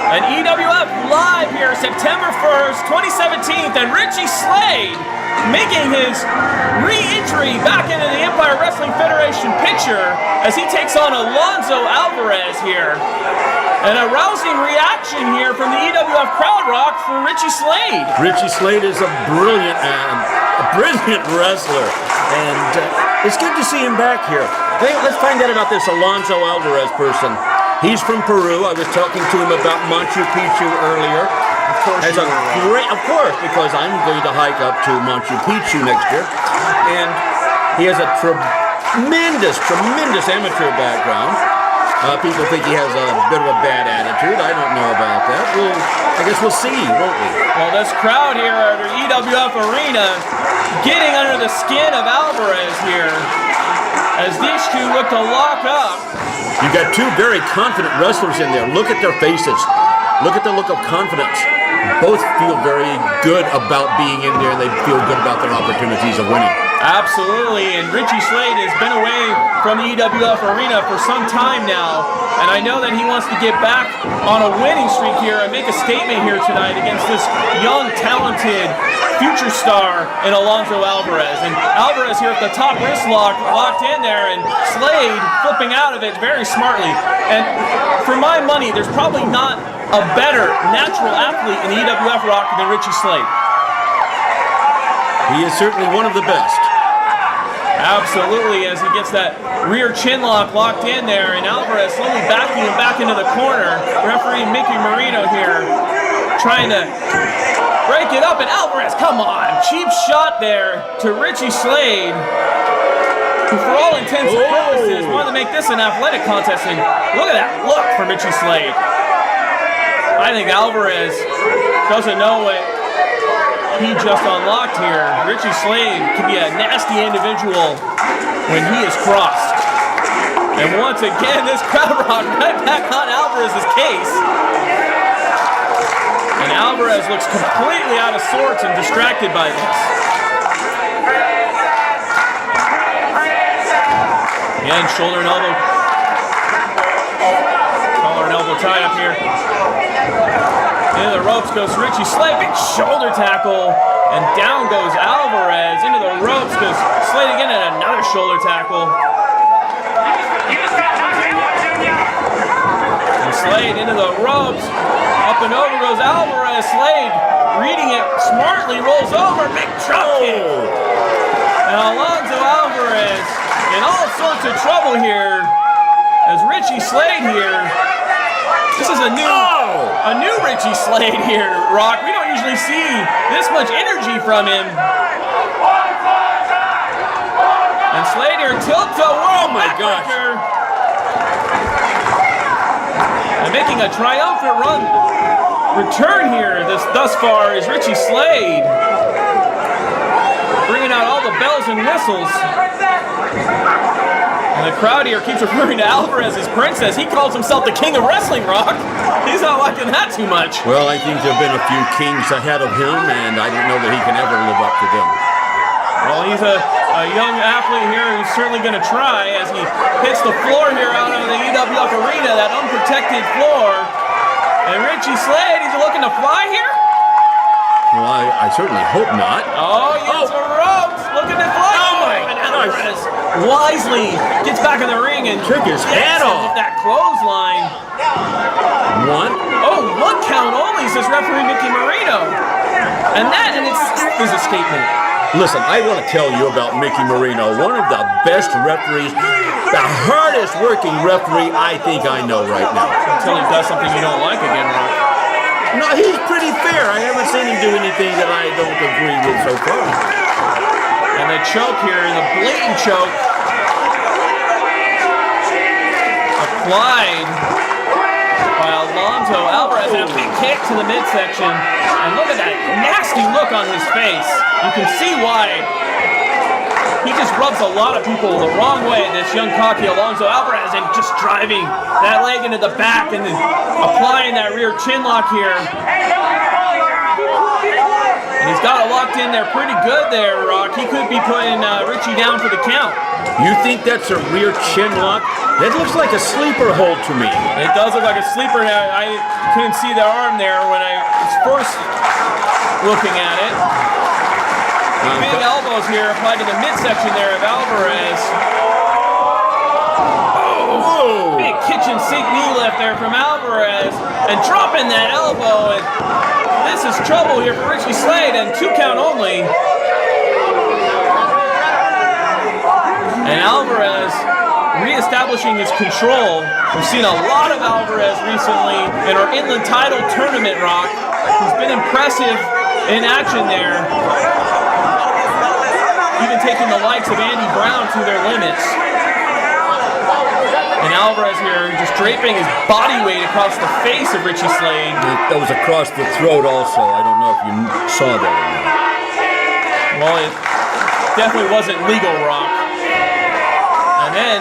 And EWF live here, September 1st, 2017, and Richie Slade making his re-entry back into the Empire Wrestling Federation picture as he takes on Alonzo Alvarez here. And a rousing reaction here from the EWF crowd rock for Richie Slade. Richie Slade is a brilliant wrestler, and it's good to see him back here. Hey, let's find out about this Alonzo Alvarez person. He's from Peru. I was talking to him about Machu Picchu earlier. Of course, of course, because I'm going to hike up to Machu Picchu next year. And he has a tremendous amateur background. People think he has a bit of a bad attitude. I don't know about that. I guess we'll see, won't we? Well, this crowd here at the EWF Arena getting under the skin of Alvarez here as these two look to lock up. You've got two very confident wrestlers in there. Look at their faces. Look at the look of confidence. Both feel very good about being in there, and they feel good about their opportunities of winning. Absolutely, and Richie Slade has been away from the EWF Arena for some time now, and I know that he wants to get back on a winning streak here and make a statement here tonight against this young, talented future star in Alonzo Alvarez. And Alvarez here at the top wrist locked in there, and Slade flipping out of it very smartly. And for my money, there's probably not a better natural athlete in the EWF rock than Richie Slade. He is certainly one of the best. Absolutely, as he gets that rear chin lock locked in there, and Alvarez slowly backing him back into the corner. Referee Mickey Marino here trying to break it up, and Alvarez, come on, cheap shot there to Richie Slade, who for all intents and purposes wanted to make this an athletic contest, and look at that look from Richie Slade. I think Alvarez doesn't know what he just unlocked here. Richie Slade can be a nasty individual when he is crossed. And once again, this crowd rock right back on Alvarez's case. And Alvarez looks completely out of sorts and distracted by this. Again, shoulder and elbow. Collar and elbow tie up here. Into the ropes goes Richie Slade, big shoulder tackle, and down goes Alvarez. Into the ropes goes Slade again, and another shoulder tackle. And Slade into the ropes, up and over goes Alvarez. Slade reading it smartly, rolls over, big drop kick. And Alonzo Alvarez in all sorts of trouble here as Richie Slade here. This is a new Richie Slade here, Rock. We don't usually see this much energy from him. And Slade here tilts a world backbreaker. And making a triumphant return here thus far is Richie Slade. Bringing out all the bells and whistles. And the crowd here keeps referring to Alvarez as Princess. He calls himself the King of Wrestling, Rock. He's not liking that too much. Well, I think there have been a few kings ahead of him, and I don't know that he can ever live up to them. Well, he's a young athlete here who's certainly going to try as he hits the floor here out of the EWF Arena, that unprotected floor. And Richie Slade, he's looking to fly here? Well, I certainly hope not. Oh, he hits the ropes, looking to fly. Oh, my goodness. Wisely gets back in the ring and took his head off. That clothesline. One count only, says referee Mickey Marino. And that in itself is a statement. Listen, I want to tell you about Mickey Marino, one of the best referees, the hardest working referee I think I know right now. Until he does something you don't like again, Rock. No, he's pretty fair. I haven't seen him do anything that I don't agree with so far. And the choke here, the blatant choke, applied by Alonzo Alvarez, and a big kick to the midsection. And look at that nasty look on his face. You can see why he just rubs a lot of people the wrong way, this young cocky Alonzo Alvarez, and just driving that leg into the back and then applying that rear chin lock here. And He's got it locked in there pretty good there, Rock. He could be putting Richie down for the count. You think that's a rear chin lock? That looks like a sleeper hold to me. It does look like a sleeper. I couldn't see the arm there when I was first looking at it. Big elbows here applied to the midsection there of Alvarez. Oh, big kitchen sink knee lift there from Alvarez. And dropping that elbow. And this is trouble here for Richie Slade, and 2 count only. And Alvarez reestablishing his control. We've seen a lot of Alvarez recently in our Inland Title Tournament, Rock. He's been impressive in action there. Even taking the likes of Andy Brown to their limits. And Alvarez here just draping his body weight across the face of Richie Slade. That was across the throat also. I don't know if you saw that or not. Well, it definitely wasn't legal, Rock. And then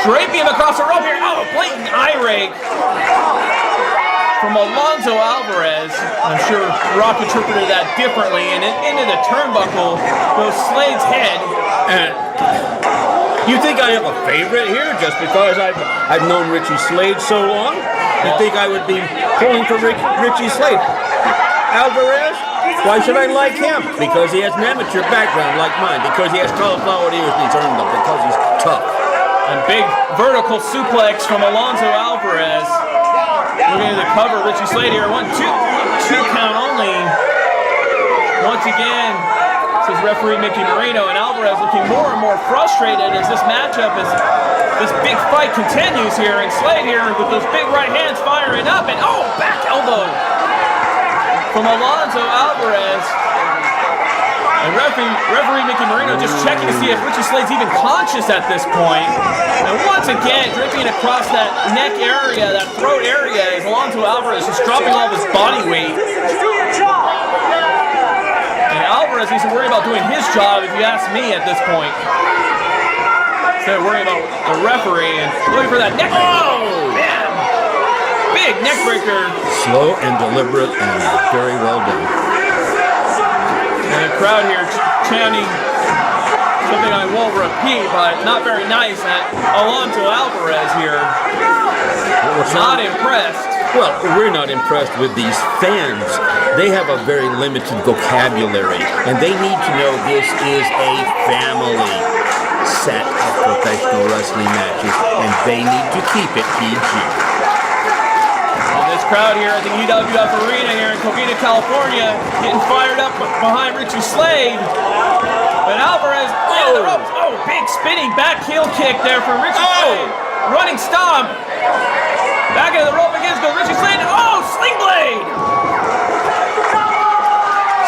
draping him across the rope here. Oh, blatant eye rake from Alonzo Alvarez. I'm sure Rock interpreted that differently. And into the turnbuckle goes Slade's head. You think I have a favorite here just because I've known Richie Slade so long? You think I would be pulling for Richie Slade? Alvarez? Why should I like him? Because he has an amateur background like mine. Because he has cauliflower ears and he's earned them. Because he's tough. And big vertical suplex from Alonzo Alvarez. Looking at the cover, Richie Slade here. 2 count only. Once again, this is referee Mickey Marino, and Alvarez looking more and more frustrated as this matchup, as this big fight continues here. And Slade here with those big right hands firing up, and oh, back elbow from Alonzo Alvarez. And referee Mickey Marino just checking to see if Richie Slade's even conscious at this point. And once again, dripping across that neck area, that throat area, as Alonzo Alvarez is dropping all of his body weight. And Alvarez needs to worry about doing his job, if you ask me, at this point. Instead of worrying about the referee and looking for that neck. Oh! Man. Big neck breaker. Slow and deliberate and very well done. And the crowd here chanting something I won't repeat, but not very nice at Alonzo Alvarez here. Not impressed. Well, we're not impressed with these fans. They have a very limited vocabulary, and they need to know this is a family set of professional wrestling matches, and they need to keep it PG. And this crowd here at the EWF Arena here in Covina, California, getting fired up behind Richie Slade. But Alvarez, the ropes. Oh, big spinning back heel kick there from Richie Slade. Running stomp. Back into the rope again goes Richie Slade. Oh, sling blade.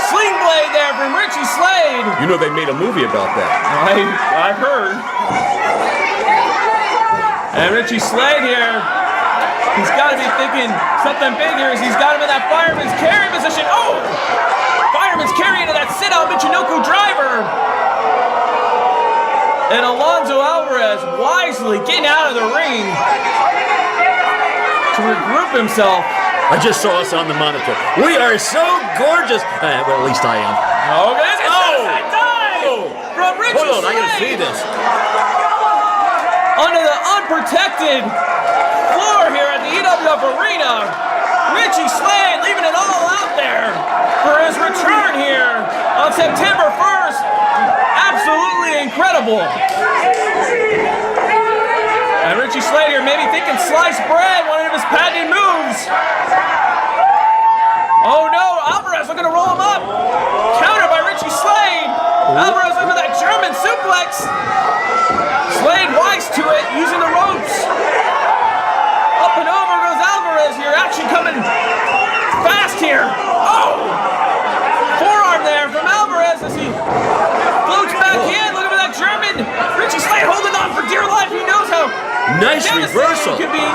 Sling blade there from Richie Slade. You know they made a movie about that. I've heard. And Richie Slade here, he's got to be thinking something big here as he's got him in that fireman's carry position. Oh! Fireman's carry into that sit-out Michinoku driver. And Alonzo Alvarez wisely getting out of the ring to regroup himself. I just saw us on the monitor. We are so gorgeous. Well, at least I am. Oh, this is a dive from Richie Slade. Hold on, I gotta see this. Under the unprotected floor here at the EWF Arena, Richie Slade leaving it all out there for his return here on September 1st. Absolutely incredible. And Richie Slade here maybe thinking sliced bread, one of his patented moves. Oh no, Alvarez looking to roll him up. Countered by Richie Slade. Alvarez looking for that German suplex. Slade wise to it, using the ropes. Up and over goes Alvarez here. Action coming fast here. Oh! Forearm there from Alvarez as he floats back in. Looking for that German. Richie Slade holding on for dear life. He knows how nice reversal. Could be.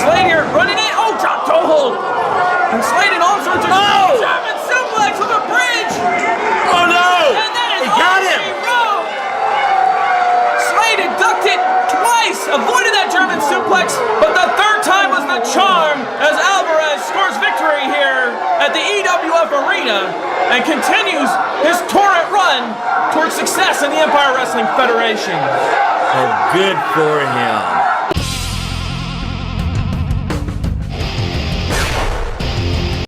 Slade here running in. Oh, drop toe hold. And Slade in all sorts of German suplex with a bridge. Oh no! And that is he got him. Slade ducked it twice, avoided that German suplex, but the third time was the charm as Alvarez scores victory here EWF arena and continues his torrent run towards success in the Empire Wrestling Federation. Oh, good for him.